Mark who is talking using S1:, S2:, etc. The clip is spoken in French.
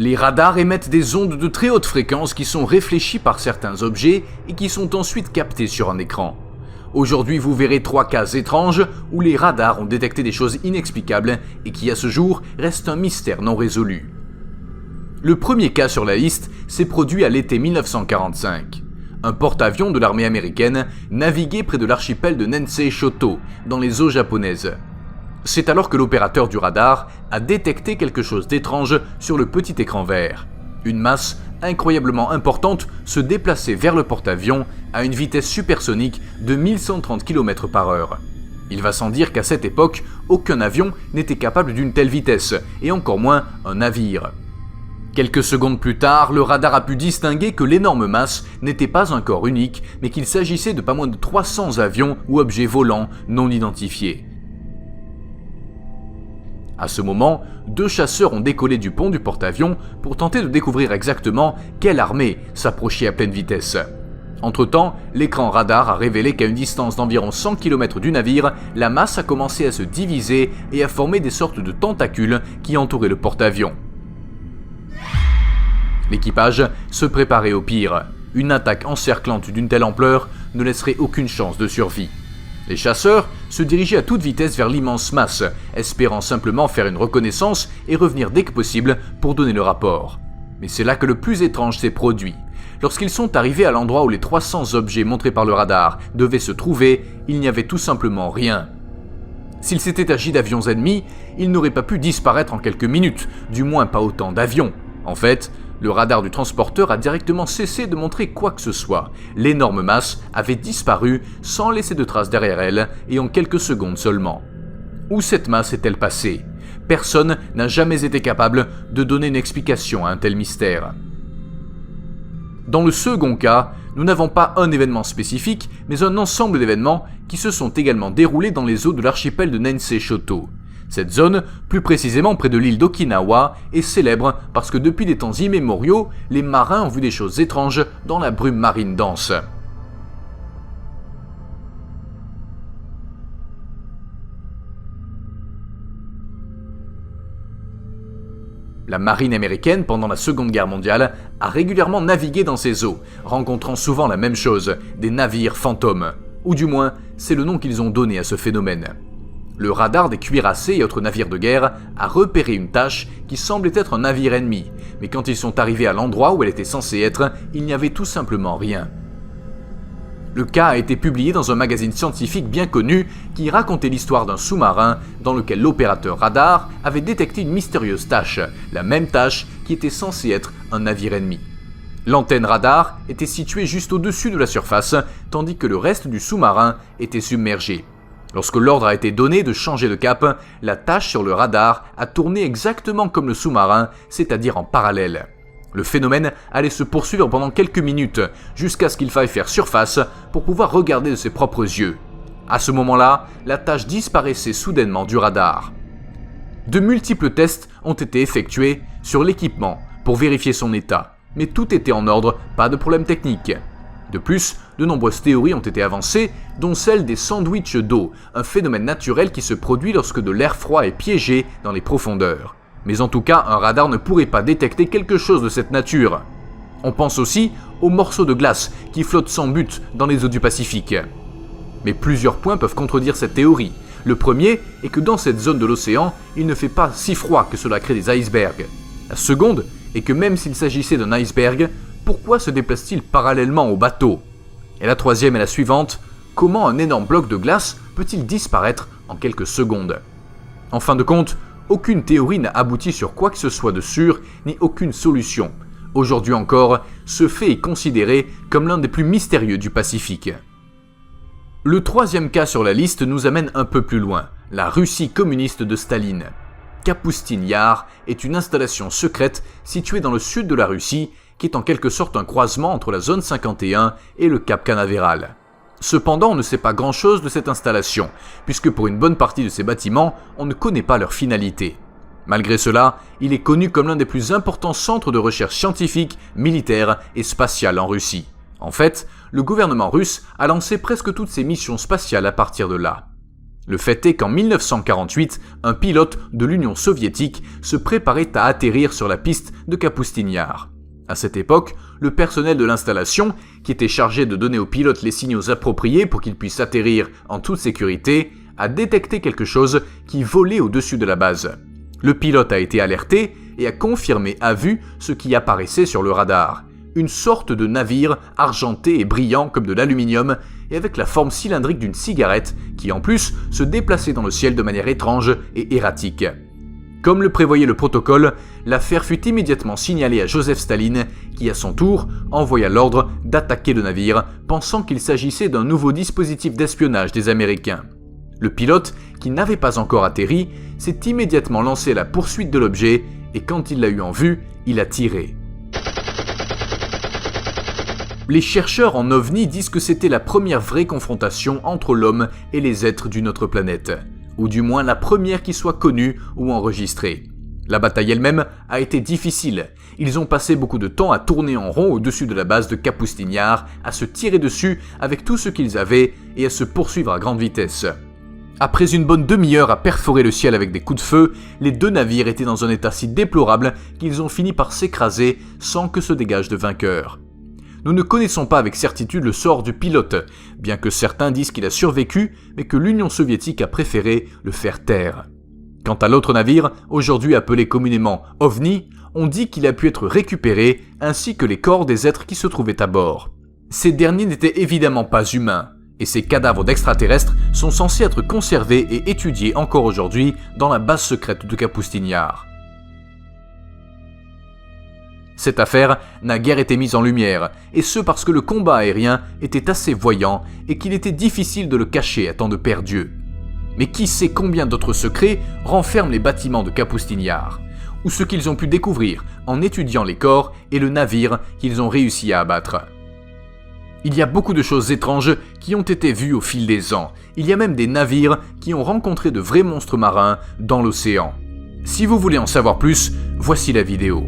S1: Les radars émettent des ondes de très haute fréquence qui sont réfléchies par certains objets et qui sont ensuite captées sur un écran. Aujourd'hui, vous verrez 3 cas étranges où les radars ont détecté des choses inexplicables et qui, à ce jour, restent un mystère non résolu. Le premier cas sur la liste s'est produit à l'été 1945. Un porte-avions de l'armée américaine naviguait près de l'archipel de Nansei Shoto, dans les eaux japonaises. C'est alors que l'opérateur du radar a détecté quelque chose d'étrange sur le petit écran vert. Une masse incroyablement importante se déplaçait vers le porte-avions à une vitesse supersonique de 1130 km/h. Il va sans dire qu'à cette époque, aucun avion n'était capable d'une telle vitesse, et encore moins un navire. Quelques secondes plus tard, le radar a pu distinguer que l'énorme masse n'était pas un corps unique, mais qu'il s'agissait de pas moins de 300 avions ou objets volants non identifiés. À ce moment, 2 chasseurs ont décollé du pont du porte-avions pour tenter de découvrir exactement quelle armée s'approchait à pleine vitesse. Entre-temps, l'écran radar a révélé qu'à une distance d'environ 100 km du navire, la masse a commencé à se diviser et à former des sortes de tentacules qui entouraient le porte-avions. L'équipage se préparait au pire. Une attaque encerclante d'une telle ampleur ne laisserait aucune chance de survie. Les chasseurs se dirigeaient à toute vitesse vers l'immense masse, espérant simplement faire une reconnaissance et revenir dès que possible pour donner le rapport. Mais c'est là que le plus étrange s'est produit. Lorsqu'ils sont arrivés à l'endroit où les 300 objets montrés par le radar devaient se trouver, il n'y avait tout simplement rien. S'il s'était agi d'avions ennemis, ils n'auraient pas pu disparaître en quelques minutes, du moins pas autant d'avions. En fait, le radar du transporteur a directement cessé de montrer quoi que ce soit. L'énorme masse avait disparu sans laisser de traces derrière elle et en quelques secondes seulement. Où cette masse est-elle passée ? Personne n'a jamais été capable de donner une explication à un tel mystère. Dans le second cas, nous n'avons pas un événement spécifique, mais un ensemble d'événements qui se sont également déroulés dans les eaux de l'archipel de Nansei Shoto. Cette zone, plus précisément près de l'île d'Okinawa, est célèbre parce que depuis des temps immémoriaux, les marins ont vu des choses étranges dans la brume marine dense. La marine américaine, pendant la Seconde Guerre mondiale, a régulièrement navigué dans ces eaux, rencontrant souvent la même chose, des navires fantômes. Ou du moins, c'est le nom qu'ils ont donné à ce phénomène. Le radar des cuirassés et autres navires de guerre a repéré une tache qui semblait être un navire ennemi, mais quand ils sont arrivés à l'endroit où elle était censée être, il n'y avait tout simplement rien. Le cas a été publié dans un magazine scientifique bien connu qui racontait l'histoire d'un sous-marin dans lequel l'opérateur radar avait détecté une mystérieuse tache, la même tache qui était censée être un navire ennemi. L'antenne radar était située juste au-dessus de la surface, tandis que le reste du sous-marin était submergé. Lorsque l'ordre a été donné de changer de cap, la tache sur le radar a tourné exactement comme le sous-marin, c'est-à-dire en parallèle. Le phénomène allait se poursuivre pendant quelques minutes, jusqu'à ce qu'il faille faire surface pour pouvoir regarder de ses propres yeux. À ce moment-là, la tache disparaissait soudainement du radar. De multiples tests ont été effectués sur l'équipement pour vérifier son état, mais tout était en ordre, pas de problème technique. De plus, de nombreuses théories ont été avancées, dont celle des sandwichs d'eau, un phénomène naturel qui se produit lorsque de l'air froid est piégé dans les profondeurs. Mais en tout cas, un radar ne pourrait pas détecter quelque chose de cette nature. On pense aussi aux morceaux de glace qui flottent sans but dans les eaux du Pacifique. Mais plusieurs points peuvent contredire cette théorie. Le premier est que dans cette zone de l'océan, il ne fait pas si froid que cela crée des icebergs. La seconde est que même s'il s'agissait d'un iceberg, pourquoi se déplace-t-il parallèlement au bateau ? Et la troisième est la suivante, comment un énorme bloc de glace peut-il disparaître en quelques secondes ? En fin de compte, aucune théorie n'a abouti sur quoi que ce soit de sûr, ni aucune solution. Aujourd'hui encore, ce fait est considéré comme l'un des plus mystérieux du Pacifique. Le troisième cas sur la liste nous amène un peu plus loin, la Russie communiste de Staline. Kapustin Yar est une installation secrète située dans le sud de la Russie, qui est en quelque sorte un croisement entre la zone 51 et le Cap Canaveral. Cependant, on ne sait pas grand-chose de cette installation, puisque pour une bonne partie de ces bâtiments, on ne connaît pas leur finalité. Malgré cela, il est connu comme l'un des plus importants centres de recherche scientifique, militaire et spatiale en Russie. En fait, le gouvernement russe a lancé presque toutes ses missions spatiales à partir de là. Le fait est qu'en 1948, un pilote de l'Union soviétique se préparait à atterrir sur la piste de Kapustin Yar. À cette époque, le personnel de l'installation, qui était chargé de donner aux pilotes les signaux appropriés pour qu'ils puissent atterrir en toute sécurité, a détecté quelque chose qui volait au-dessus de la base. Le pilote a été alerté et a confirmé à vue ce qui apparaissait sur le radar. Une sorte de navire argenté et brillant comme de l'aluminium et avec la forme cylindrique d'une cigarette qui en plus se déplaçait dans le ciel de manière étrange et erratique. Comme le prévoyait le protocole, l'affaire fut immédiatement signalée à Joseph Staline qui à son tour envoya l'ordre d'attaquer le navire pensant qu'il s'agissait d'un nouveau dispositif d'espionnage des Américains. Le pilote, qui n'avait pas encore atterri, s'est immédiatement lancé à la poursuite de l'objet et quand il l'a eu en vue, il a tiré. Les chercheurs en OVNI disent que c'était la première vraie confrontation entre l'homme et les êtres d'une autre planète, ou du moins la première qui soit connue ou enregistrée. La bataille elle-même a été difficile. Ils ont passé beaucoup de temps à tourner en rond au-dessus de la base de Kapustin Yar, à se tirer dessus avec tout ce qu'ils avaient et à se poursuivre à grande vitesse. Après une bonne demi-heure à perforer le ciel avec des coups de feu, les deux navires étaient dans un état si déplorable qu'ils ont fini par s'écraser sans que se dégage de vainqueur. Nous ne connaissons pas avec certitude le sort du pilote, bien que certains disent qu'il a survécu, mais que l'Union soviétique a préféré le faire taire. Quant à l'autre navire, aujourd'hui appelé communément OVNI, on dit qu'il a pu être récupéré, ainsi que les corps des êtres qui se trouvaient à bord. Ces derniers n'étaient évidemment pas humains, et ces cadavres d'extraterrestres sont censés être conservés et étudiés encore aujourd'hui dans la base secrète de Kapustin Yar. Cette affaire n'a guère été mise en lumière, et ce parce que le combat aérien était assez voyant et qu'il était difficile de le cacher à tant de perdus. Mais qui sait combien d'autres secrets renferment les bâtiments de Kapustin Yar, ou ce qu'ils ont pu découvrir en étudiant les corps et le navire qu'ils ont réussi à abattre. Il y a beaucoup de choses étranges qui ont été vues au fil des ans. Il y a même des navires qui ont rencontré de vrais monstres marins dans l'océan. Si vous voulez en savoir plus, voici la vidéo.